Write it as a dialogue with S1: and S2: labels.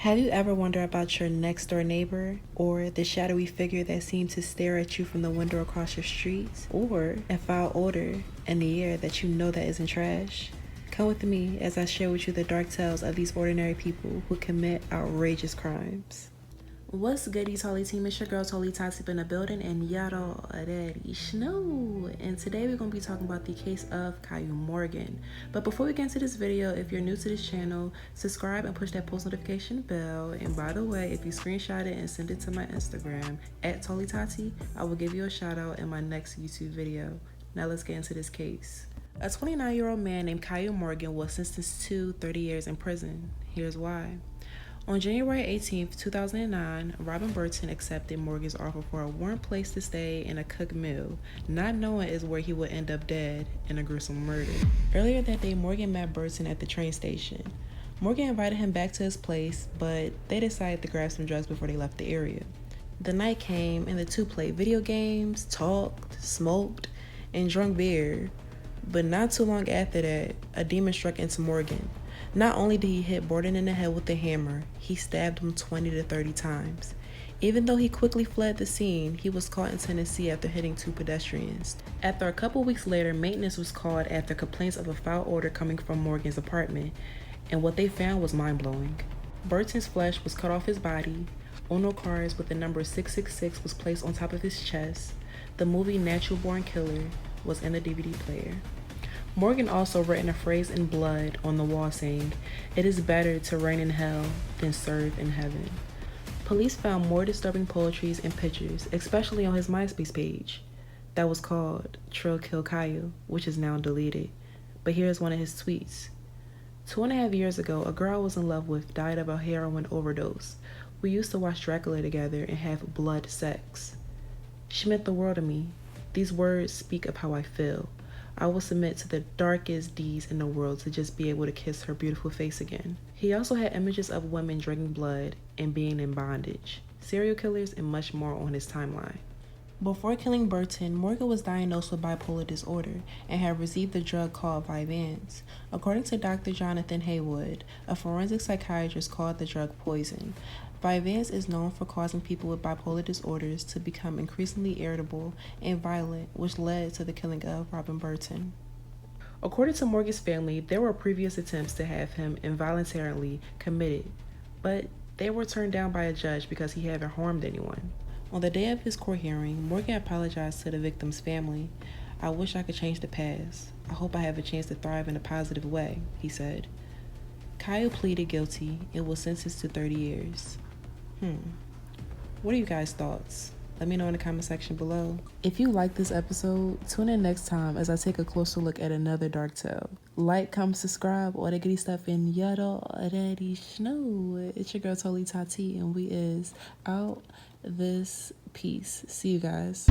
S1: Have you ever wondered about your next door neighbor, or the shadowy figure that seems to stare at you from the window across your street, or a foul odor in the air that you know that isn't trash? Come with me as I share with you the dark tales of these ordinary people who commit outrageous crimes. What's goody, Talli team? It's your girl Talli up in the building, and y'all already know. And today we're gonna be talking about the case of Caillou Morgan. But before we get into this video, if you're new to this channel, subscribe and push that post notification bell. And by the way, if you screenshot it and send it to my Instagram at Talli, I will give you a shout out in my next YouTube video. Now let's get into this case. A 29-year-old man named Caillou Morgan was sentenced to 30 years in prison. Here's why. On January 18, 2009, Robin Burton accepted Morgan's offer for a warm place to stay and a cooked meal, not knowing is where he would end up dead in a gruesome murder. Earlier that day, Morgan met Burton at the train station. Morgan invited him back to his place, but they decided to grab some drugs before they left the area. The night came and the two played video games, talked, smoked, and drank beer. But not too long after that, a demon struck into Morgan. Not only did he hit Burton in the head with a hammer, he stabbed him 20 to 30 times. Even though he quickly fled the scene, he was caught in Tennessee after hitting two pedestrians. After a couple weeks later, maintenance was called after complaints of a foul odor coming from Morgan's apartment, and what they found was mind-blowing. Burton's flesh was cut off his body, Uno cards with the number 666 was placed on top of his chest, the movie Natural Born Killer was in the DVD player. Morgan also written a phrase in blood on the wall saying, "It is better to reign in hell than serve in heaven." Police found more disturbing poetry and pictures, especially on his MySpace page, that was called Trill Kill Caillou, which is now deleted. But here's one of his tweets. 2.5 years ago, a girl I was in love with died of a heroin overdose. We used to watch Dracula together and have blood sex. She meant the world to me. These words speak of how I feel. I will submit to the darkest deeds in the world to just be able to kiss her beautiful face again. He also had images of women drinking blood and being in bondage, serial killers, and much more on his timeline. Before killing Burton, Morgan was diagnosed with bipolar disorder and had received a drug called Vyvanse. According to Dr. Jonathan Haywood, a forensic psychiatrist, called the drug poison. Vyvanse is known for causing people with bipolar disorders to become increasingly irritable and violent, which led to the killing of Robin Burton. According to Morgan's family, there were previous attempts to have him involuntarily committed, but they were turned down by a judge because he hadn't harmed anyone. On the day of his court hearing, Morgan apologized to the victim's family. "I wish I could change the past. I hope I have a chance to thrive in a positive way," he said. Caillou pleaded guilty and was sentenced to 30 years. What are you guys' thoughts? Let me know in the comment section below. If you like this episode, tune in next time as I take a closer look at another dark tale. Like, comment, subscribe, all that goody stuff, and y'all already know. It's your girl Talli, and we is out this piece. See you guys.